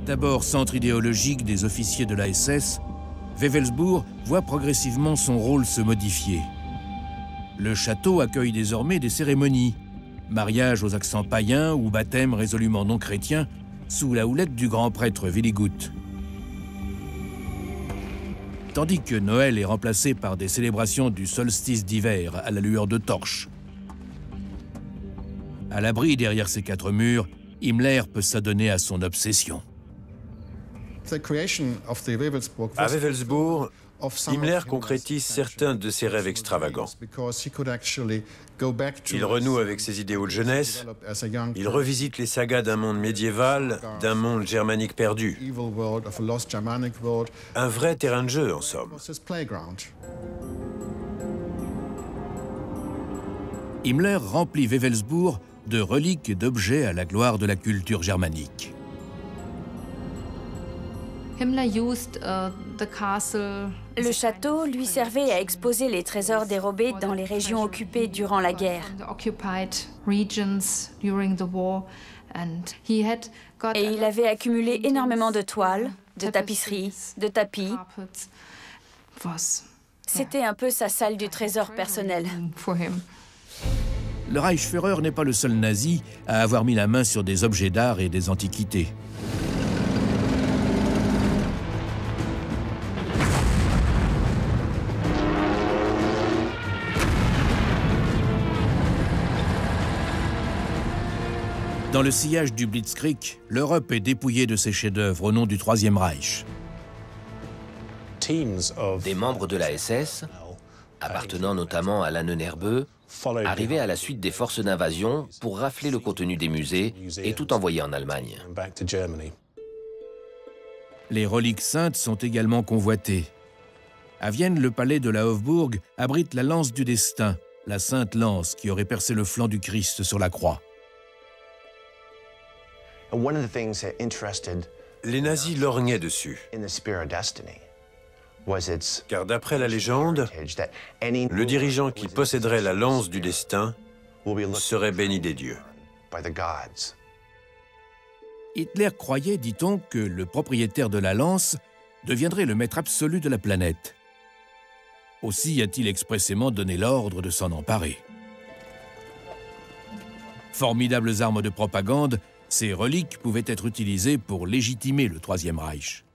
D'abord centre idéologique des officiers de la SS, Wewelsbourg voit progressivement son rôle se modifier. Le château accueille désormais des cérémonies, mariage aux accents païens ou baptême résolument non chrétien, sous la houlette du grand prêtre Willigut. Tandis que Noël est remplacé par des célébrations du solstice d'hiver à la lueur de torches. À l'abri derrière ces quatre murs, Himmler peut s'adonner à son obsession. À Wewelsbourg, Himmler concrétise certains de ses rêves extravagants. Il renoue avec ses idéaux de jeunesse, il revisite les sagas d'un monde médiéval, d'un monde germanique perdu. Un vrai terrain de jeu, en somme. Himmler remplit Wewelsbourg de reliques et d'objets à la gloire de la culture germanique. Le château lui servait à exposer les trésors dérobés dans les régions occupées durant la guerre. Et il avait accumulé énormément de toiles, de tapisseries, de tapis. C'était un peu sa salle du trésor personnel. Le Reichsführer n'est pas le seul nazi à avoir mis la main sur des objets d'art et des antiquités. Dans le sillage du Blitzkrieg, l'Europe est dépouillée de ses chefs-d'œuvre au nom du Troisième Reich. Des membres de la SS, appartenant notamment à l'Annenherbeux, arrivaient à la suite des forces d'invasion pour rafler le contenu des musées et tout envoyer en Allemagne. Les reliques saintes sont également convoitées. À Vienne, le palais de la Hofburg abrite la lance du destin, la sainte lance qui aurait percé le flanc du Christ sur la croix. Les nazis lorgnaient dessus, car d'après la légende, le dirigeant qui posséderait la lance du destin serait béni des dieux. Hitler croyait, dit-on, que le propriétaire de la lance deviendrait le maître absolu de la planète. Aussi a-t-il expressément donné l'ordre de s'en emparer. Formidables armes de propagande, ces reliques pouvaient être utilisées pour légitimer le Troisième Reich.